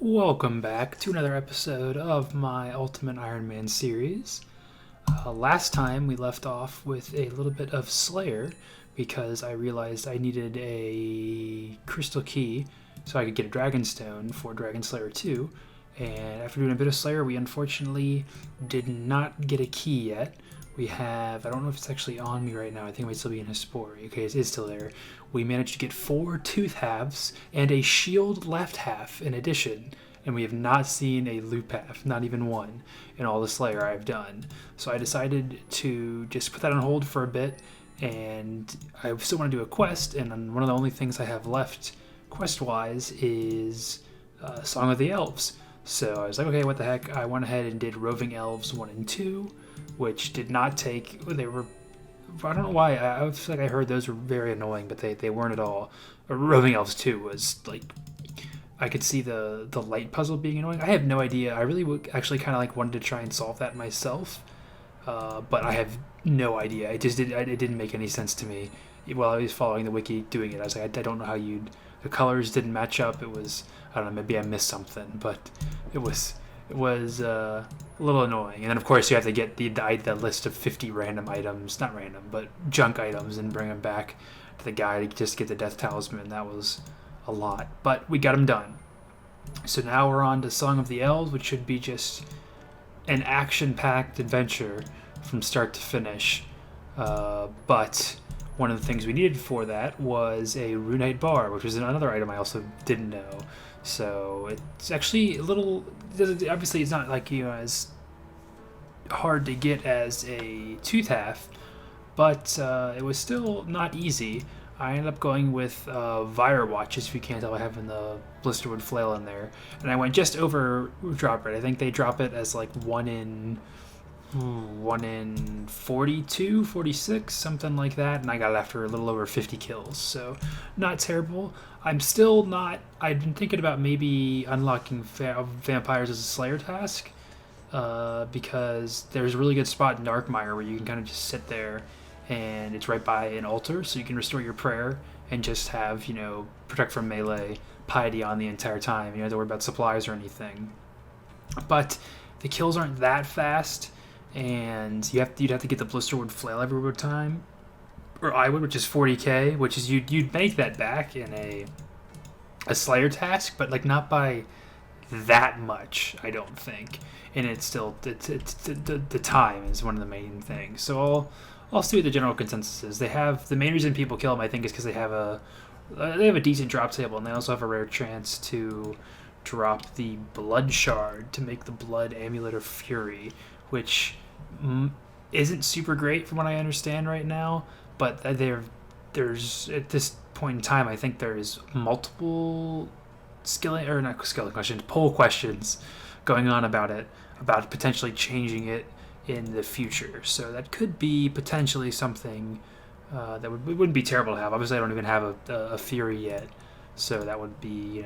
Welcome back to another episode of my Ultimate Iron Man series. Last time we left off with a little bit of Slayer because I realized I needed a crystal key so I could get a Dragonstone for Dragon Slayer 2. And after doing a bit of Slayer, we unfortunately did not get a key yet. We have, I don't know if it's actually on me right now. I think it might still be in Hispori. Okay, it is still there. We managed to get 4 tooth halves and a shield left half in addition. And we have not seen a loop half, not even one, in all the Slayer I've done. So I decided to just put that on hold for a bit. And I still want to do a quest. And one of the only things I have left quest-wise is Song of the Elves. So I was like, okay, what the heck? I went ahead and did Roving Elves 1 and 2. Which did not take. They were. I don't know why. I feel like I heard those were very annoying, but they weren't at all. Roving Elves 2 was like. I could see the light puzzle being annoying. I have no idea. I really actually kind of like wanted to try and solve that myself, but I have no idea. It didn't make any sense to me. While I was following the wiki doing it, I was like, I don't know how you'd. The colors didn't match up. It was. I don't know. Maybe I missed something, but it was a little annoying. And then of course you have to get the list of 50 random items, not random, but junk items, and bring them back to the guy to just get the death talisman. That was a lot, but we got them done. So now we're on to Song of the Elves, which should be just an action-packed adventure from start to finish. But one of the things we needed for that was a runite bar, which was another item I also didn't know. So it's actually a little. Obviously, it's not like as hard to get as a tooth half, but it was still not easy. I ended up going with Vire Watches, if you can't tell by having the Blisterwood Flail in there, and I went just over drop rate. I think they drop it as like 1 in 42, 46, something like that, and I got it after a little over 50 kills, so not terrible. I'm still not. I've been thinking about maybe unlocking vampires as a Slayer task, because there's a really good spot in Darkmire where you can kind of just sit there, and it's right by an altar, so you can restore your prayer and just have, protect from melee, piety on the entire time. You don't have to worry about supplies or anything. But the kills aren't that fast, and you'd have to get the Blisterwood Flail every time, or I would, which is 40k, which is you'd make that back in a Slayer task, but like not by that much, I don't think. And it's still the time is one of the main things. So I'll see what the general consensus is. They have the main reason people kill them, I think, is because they have a decent drop table, and they also have a rare chance to drop the Blood Shard to make the Blood Amulet of Fury, which isn't super great from what I understand right now. But there's at this point in time, I think there's multiple poll questions going on about it, about potentially changing it in the future. So that could be potentially something that wouldn't be terrible to have. Obviously, I don't even have a Fury yet, so that would be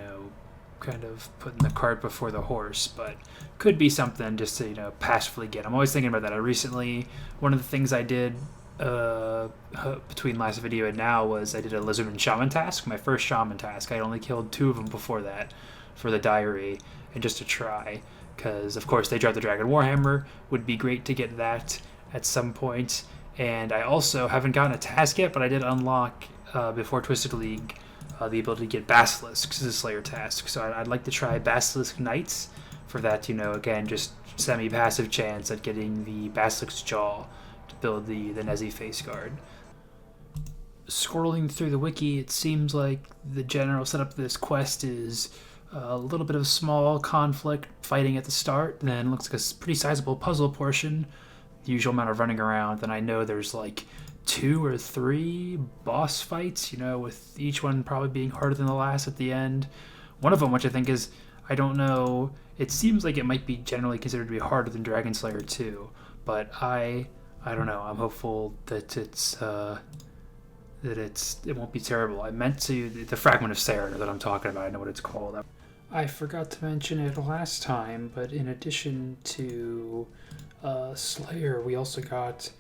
kind of putting the cart before the horse, but could be something just to passively get. I'm always thinking about that. One of the things I did between last video and now was I did a Lizardman Shaman task, my first Shaman task. I only killed 2 of them before that for the diary, and just to try, because of course they dropped the Dragon Warhammer. Would be great to get that at some point. And I also haven't gotten a task yet, but I did unlock before Twisted League the ability to get Basilisks as a Slayer task. So I'd like to try Basilisk Knights for that, again, just semi-passive chance at getting the Basilisk's Jaw to build the Nezi face guard. Scrolling through the wiki, it seems like the general setup of this quest is a little bit of small conflict fighting at the start, then looks like a pretty sizable puzzle portion, the usual amount of running around. Then I know there's like 2 or 3 boss fights, with each one probably being harder than the last at the end. One of them, which I think is, I don't know, it seems like it might be generally considered to be harder than Dragon Slayer 2, but I don't know. I'm hopeful that it won't be terrible. I meant to the fragment of Seren that I'm talking about. I know what it's called. I forgot to mention it last time, but in addition to Slayer, we also got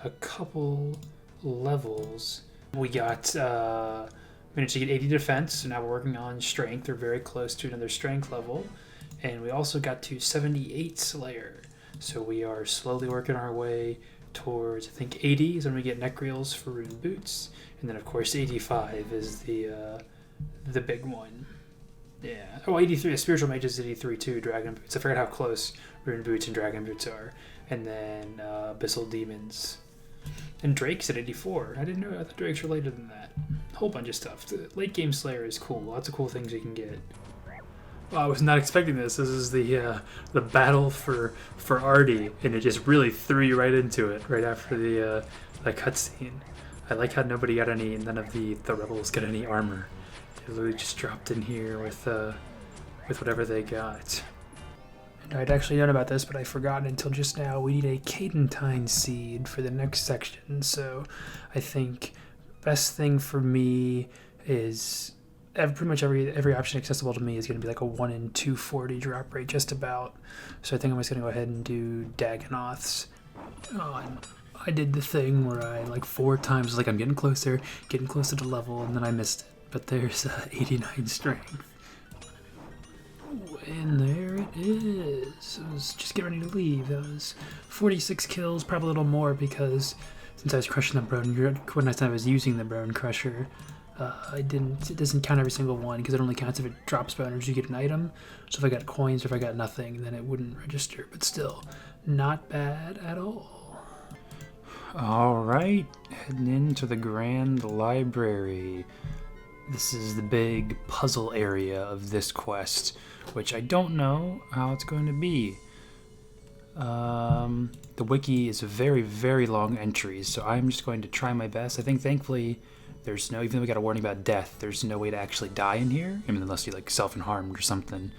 a couple levels. We got managed to get 80 defense, so now we're working on strength. We're very close to another strength level. And we also got to 78 Slayer. So we are slowly working our way towards, I think, 80 is when we get neck reels for rune boots. And then, of course, 85 is the big one. Yeah. Oh, 83. Spiritual Mage is 83 too, Dragon Boots. I forgot how close rune boots and Dragon Boots are. And then Abyssal Demons. And Drake's at 84. I didn't know. I thought Drake's were later than that. A whole bunch of stuff. The late game Slayer is cool. Lots of cool things you can get. Well, I was not expecting this. This is the battle for Artie, and it just really threw you right into it right after the cutscene. I like how nobody got none of the rebels got any armor. They literally just dropped in here with whatever they got. And I'd actually known about this, but I forgot until just now. We need a Cadentine seed for the next section, so I think best thing for me is pretty much every option accessible to me is going to be like a 1 in 240 drop rate, just about. So I think I'm just going to go ahead and do Dagonoths. And I did the thing where I, like 4 times, like I'm getting closer to level, and then I missed it. But there's 89 strength. And there it is. I was just getting ready to leave. That was 46 kills, probably a little more because since I was crushing the Bone, when I was using the Bone Crusher, it doesn't count every single one because it only counts if it drops boners. You get an item. So if I got coins or if I got nothing, then it wouldn't register. But still, not bad at all. Alright, heading into the Grand Library. This is the big puzzle area of this quest, which I don't know how it's going to be. The wiki is very, very long entries, so I'm just going to try my best. I think thankfully there's no, even though we got a warning about death, there's no way to actually die in here. I mean, unless you like self-harmed or something.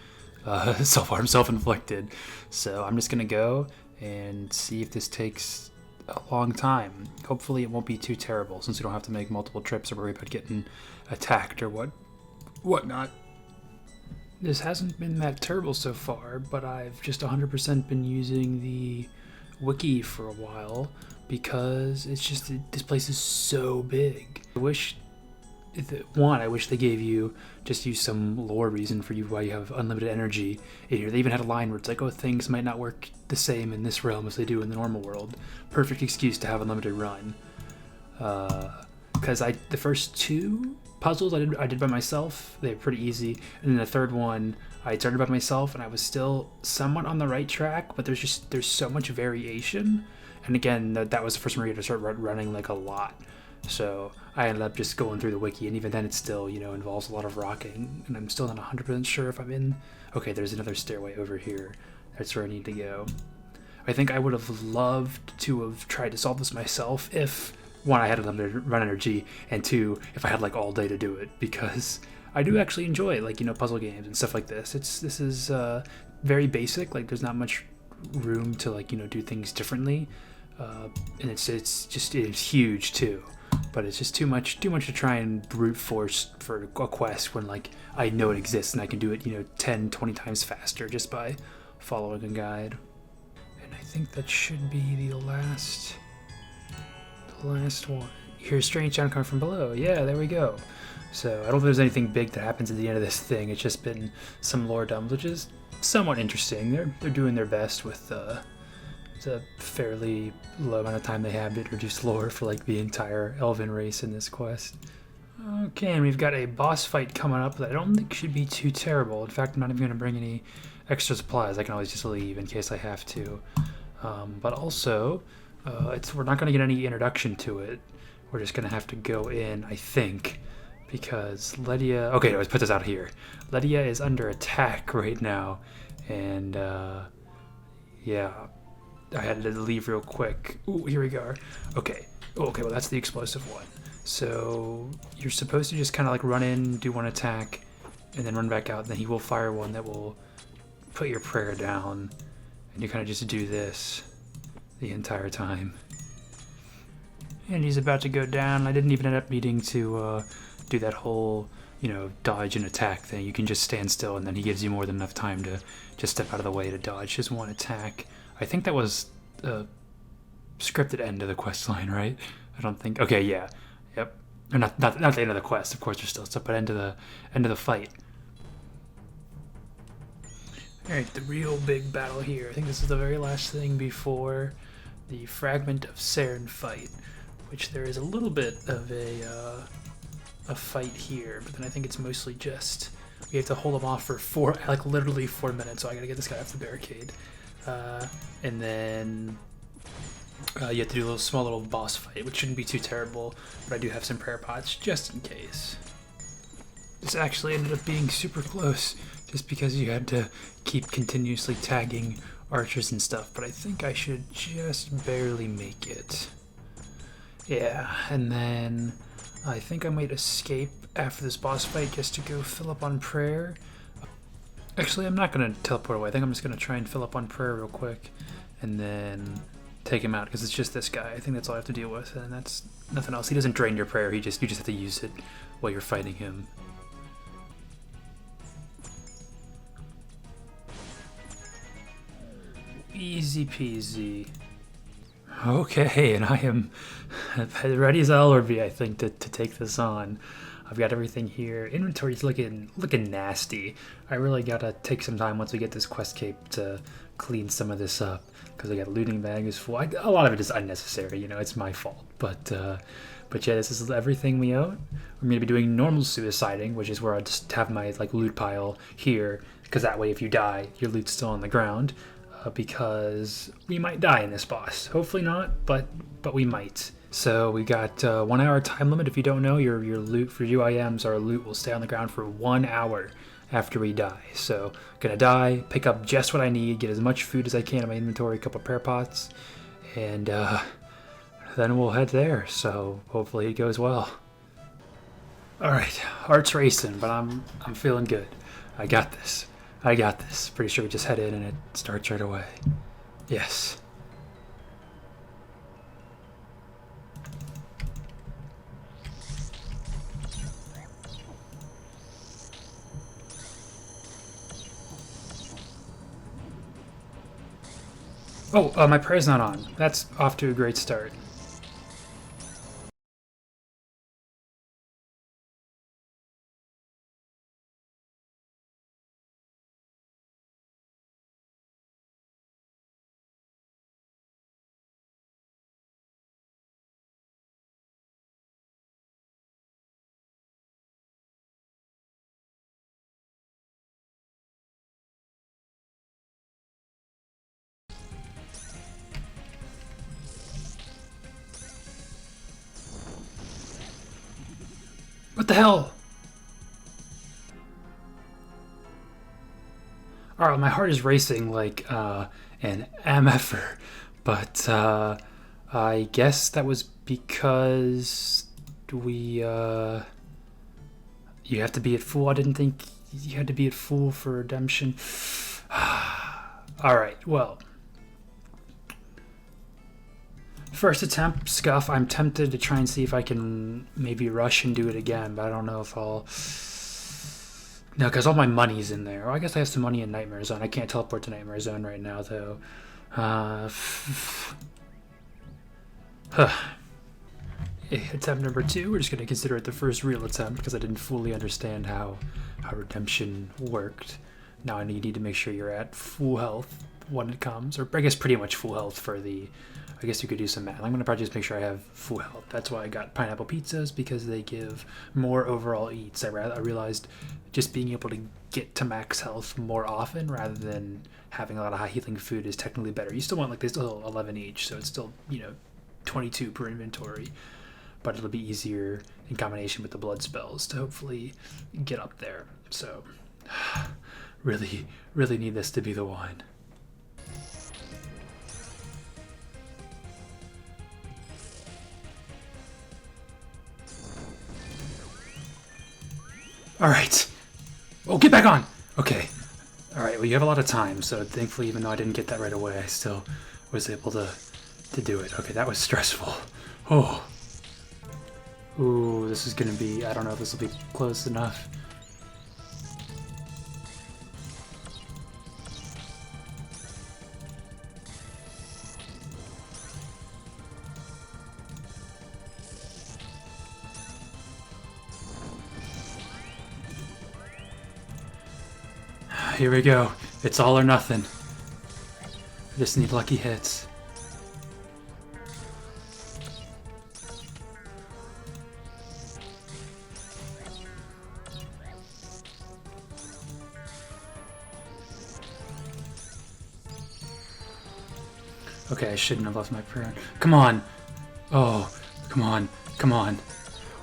Self-harm, self-inflicted. So I'm just gonna go and see if this takes a long time. Hopefully it won't be too terrible since we don't have to make multiple trips or worry about getting attacked or whatnot. This hasn't been that terrible so far, but I've just 100% been using the wiki for a while because it's just, this place is so big. I wish they gave you, just use some lore reason for you why you have unlimited energy in here. They even had a line where it's like, oh, things might not work the same in this realm as they do in the normal world. Perfect excuse to have unlimited run. Because the first 2 puzzles I did by myself, they were pretty easy, and then the third one I started by myself and I was still somewhat on the right track, but there's so much variation, and again that was the first one where you had to start running like a lot. So I ended up just going through the wiki, and even then it still, involves a lot of rocking, and I'm still not 100% sure if I'm in. Okay, there's another stairway over here. That's where I need to go. I think I would have loved to have tried to solve this myself if, 1, I had unlimited run energy, and 2, if I had like all day to do it, because I do actually enjoy puzzle games and stuff like this. This is very basic. Like there's not much room to do things differently, and it's huge too. But it's just too much to try and brute force for a quest when I know it exists and I can do it 10, 20 times faster just by following a guide. And I think that should be the last one. You hear a strange sound coming from below. Yeah, there we go. So I don't think there's anything big that happens at the end of this thing. It's just been some lore dumps, which is somewhat interesting. They're doing their best with the fairly low amount of time they have to introduce lore for the entire elven race in this quest. Okay, and we've got a boss fight coming up that I don't think should be too terrible. In fact, I'm not even going to bring any extra supplies. I can always just leave in case I have to. But also, we're not going to get any introduction to it. We're just going to have to go in, I think, because Lydia... Okay, let's put this out here. Lydia is under attack right now, and yeah, I had to leave real quick. Ooh, here we go. Okay. Okay, well, that's the explosive one. So you're supposed to just kind of run in, do 1 attack, and then run back out, and then he will fire one that will put your prayer down, and you kind of just do this the entire time. And he's about to go down. I didn't even end up needing to do that whole, dodge and attack thing. You can just stand still, and then he gives you more than enough time to just step out of the way to dodge just 1 attack. I think that was the scripted end of the quest line, right? I don't think... Okay, yeah. Yep. Or not the end of the quest. Of course, there's still stuff, but end of the fight. Alright, the real big battle here. I think this is the very last thing before the fragment of Seren fight, which there is a little bit of a fight here, but then I think it's mostly just we have to hold him off for literally 4 minutes, so I gotta get this guy off the barricade. And then you have to do a small little boss fight, which shouldn't be too terrible, but I do have some prayer pots just in case. This actually ended up being super close, just because you had to keep continuously tagging archers and stuff, but I think I should just barely make it. Yeah, and then I think I might escape after this boss fight just to go fill up on prayer. Actually, I'm not going to teleport away. I think I'm just going to try and fill up on prayer real quick and then take him out, because it's just this guy. I think that's all I have to deal with, and that's nothing else. He doesn't drain your prayer. You just have to use it while you're fighting him. Easy peasy. Okay, and I am as ready as I'll ever be, I think, to take this on. I've got everything here. Inventory's looking nasty. I really gotta take some time once we get this quest cape to clean some of this up, because I got a looting bag is full. A lot of it is unnecessary, you know, it's my fault. But yeah, this is everything we own. We're gonna be doing normal suiciding, which is where I just have my loot pile here, because that way if you die, your loot's still on the ground. Because we might die in this boss. Hopefully not, but we might. So we got 1 hour time limit. If you don't know, your loot for UIMs, our loot will stay on the ground for 1 hour after we die. So gonna die, pick up just what I need, get as much food as I can in my inventory, a couple prayer pots, and then we'll head there. So hopefully it goes well. All right, heart's racing, but I'm feeling good. I got this. I got this. Pretty sure we just head in and it starts right away. Yes. Oh, my prayer's not on. That's off to a great start. What the hell? Alright, my heart is racing like an MFer, but I guess that was because you have to be at full. I didn't think you had to be at full for redemption. Alright, well. First attempt, scuff. I'm tempted to try and see if I can maybe rush and do it again, but I don't know if I'll... No, because all my money's in there. Well, I guess I have some money in Nightmare Zone. I can't teleport to Nightmare Zone right now, though. Attempt number 2. We're just going to consider it the first real attempt, because I didn't fully understand how redemption worked. Now I need to make sure you're at full health when it comes, or I guess pretty much full health for the... I guess you could do some math. I'm going to probably just make sure I have full health. That's why I got pineapple pizzas, because they give more overall eats. I realized just being able to get to max health more often rather than having a lot of high healing food is technically better. You still want, they still 11 each, so it's still, 22 per inventory. But it'll be easier in combination with the blood spells to hopefully get up there. So, really, really need this to be the one. Alright. Oh, get back on! Okay. Alright, well, you have a lot of time, so thankfully, even though I didn't get that right away, I still was able to do it. Okay, that was stressful. Oh. Ooh, this is gonna be... I don't know if this will be close enough. Here we go. It's all or nothing. I just need lucky hits. Okay, I shouldn't have left my prayer. Come on. Oh, come on. Come on.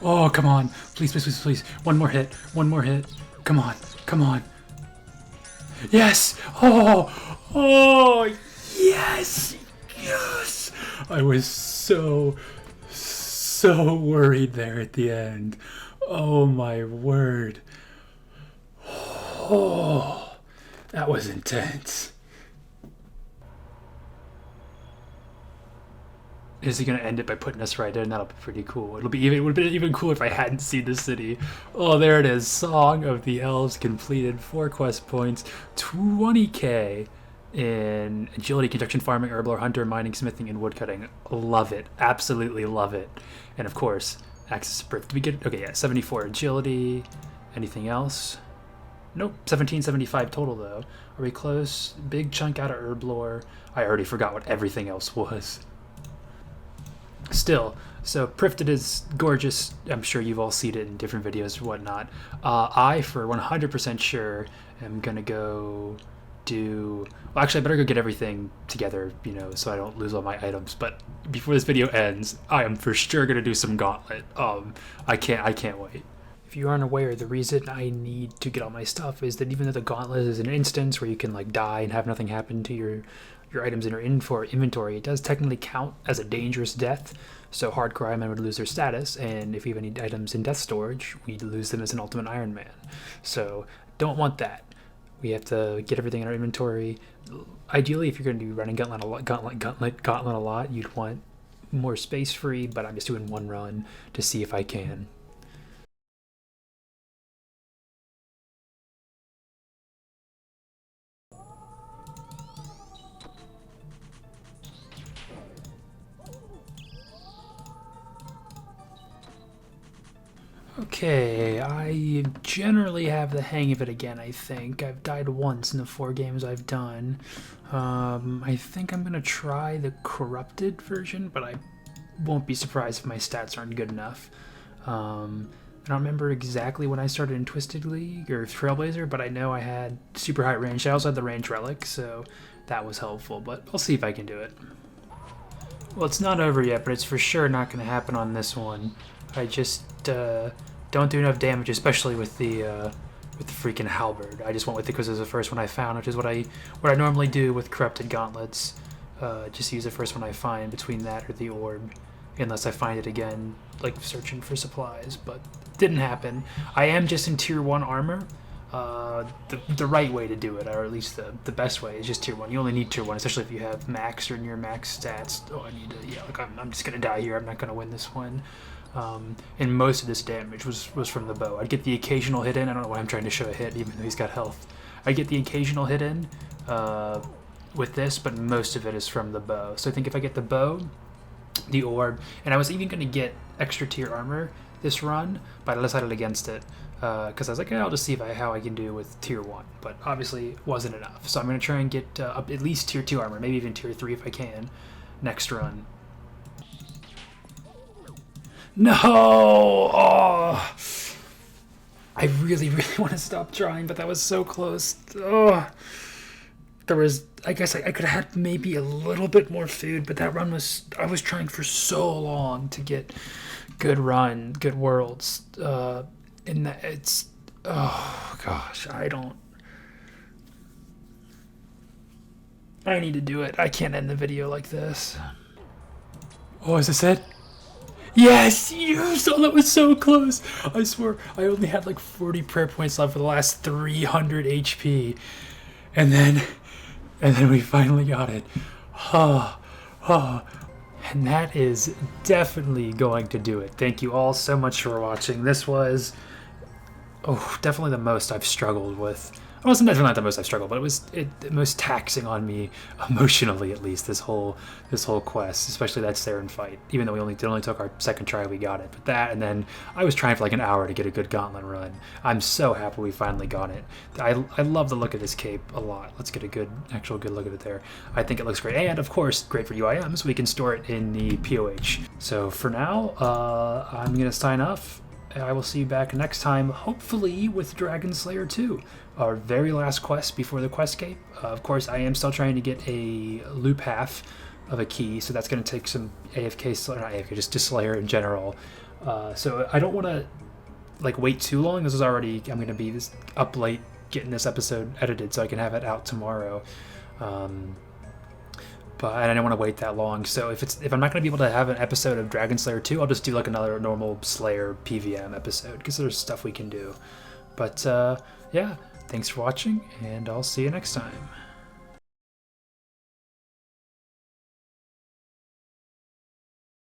Oh, come on. Please, please, please, please. One more hit. One more hit. Come on. Come on. Yes! Oh! Oh! Yes! Yes! I was so worried there at the end. Oh my word. Oh, that was intense. Is he gonna end it by putting us right in? That'll be pretty cool. It would have been even cooler if I hadn't seen the city. Oh, there it is. Song of the Elves completed. 4 quest points, 20k in agility, construction, farming, herbal, hunter, mining, smithing, and woodcutting. Love it. Absolutely love it. And of course, access to brick. Did we get? Okay, yeah, 74 agility. Anything else? Nope. 1775 total though. Are we close? Big chunk out of herb lore. I already forgot what everything else was. Still, so Prifted is gorgeous. I'm sure you've all seen it in different videos or whatnot. I, for 100% sure, am gonna go do... Well, actually, I better go get everything together, you know, so I don't lose all my items. But before this video ends, I am for sure gonna do some Gauntlet. I can't wait. If you aren't aware, the reason I need to get all my stuff is that even though the Gauntlet is an instance where you can like die and have nothing happen to your items in your inventory, it does technically count as a dangerous death. So hardcore Iron Man would lose their status, and if we have any items in death storage, we'd lose them as an Ultimate Iron Man. So don't want that. We have to get everything in our inventory. Ideally, if you're going to be running Gauntlet a lot, you'd want more space free, but I'm just doing one run to see if I can. Okay, I generally have the hang of it again, I think. I've died once in the 4 games I've done. I think I'm going to try the corrupted version, but I won't be surprised if my stats aren't good enough. I don't remember exactly when I started in Twisted League or Trailblazer, but I know I had super high range. I also had the range relic, so that was helpful, but I'll see if I can do it. Well, it's not over yet, but it's for sure not going to happen on this one. I just don't do enough damage, especially with the freaking halberd. I just went with it because it was the first one I found, which is what I normally do with corrupted gauntlets. Just use the first one I find between that or the orb, unless I find it again, like searching for supplies. But didn't happen. I am just in tier 1 armor. The right way to do it, or at least the best way, is just tier 1. You only need tier 1, especially if you have max or near max stats. Oh, I need to, yeah, like I'm just gonna die here. I'm not gonna win this one. And most of this damage was from the bow. I'd get the occasional hit in. I don't know why I'm trying to show a hit, even though he's got health. I'd get the occasional hit in with this, but most of it is from the bow. So I think if I get the bow, the orb, and I was even going to get extra tier armor this run, but I decided against it because I was like, I'll just see how I can do with tier 1. But obviously it wasn't enough. So I'm going to try and get up at least tier 2 armor, maybe even tier 3 if I can, next run. No! Oh! I really want to stop trying, but that was so close. Oh! There was, I guess I could have had maybe a little bit more food, but that run was, I was trying for so long to get good run, good worlds. And that it's, oh gosh, I need to do it. I can't end the video like this. Oh, is this it? Yes, you saw that was so close. I swear I only had like 40 prayer points left for the last 300 HP, and then we finally got it. And that is definitely going to do it. Thank you all so much for watching. This was definitely the most I've struggled with Well, sometimes not the most I've struggled, but it was the most taxing on me emotionally, at least. This whole quest, especially that Seren fight. Even though it only took our second try, we got it. But that, and then I was trying for like an hour to get a good Gauntlet run. I'm so happy we finally got it. I love the look of this cape a lot. Let's get a actual good look at it there. I think it looks great, and of course, great for UIM, so we can store it in the POH. So for now, I'm gonna sign off. I will see you back next time, hopefully with Dragon Slayer 2, our very last quest before the quest cape. Of course, I am still trying to get a loop half of a key, so that's going to take some AFK, not AFK, just Slayer in general. So I don't want to like wait too long. This is already, I'm going to be up late getting this episode edited so I can have it out tomorrow. But I don't want to wait that long, so if I'm not going to be able to have an episode of Dragon Slayer 2, I'll just do like another normal Slayer PVM episode, because there's stuff we can do. But yeah, thanks for watching, and I'll see you next time.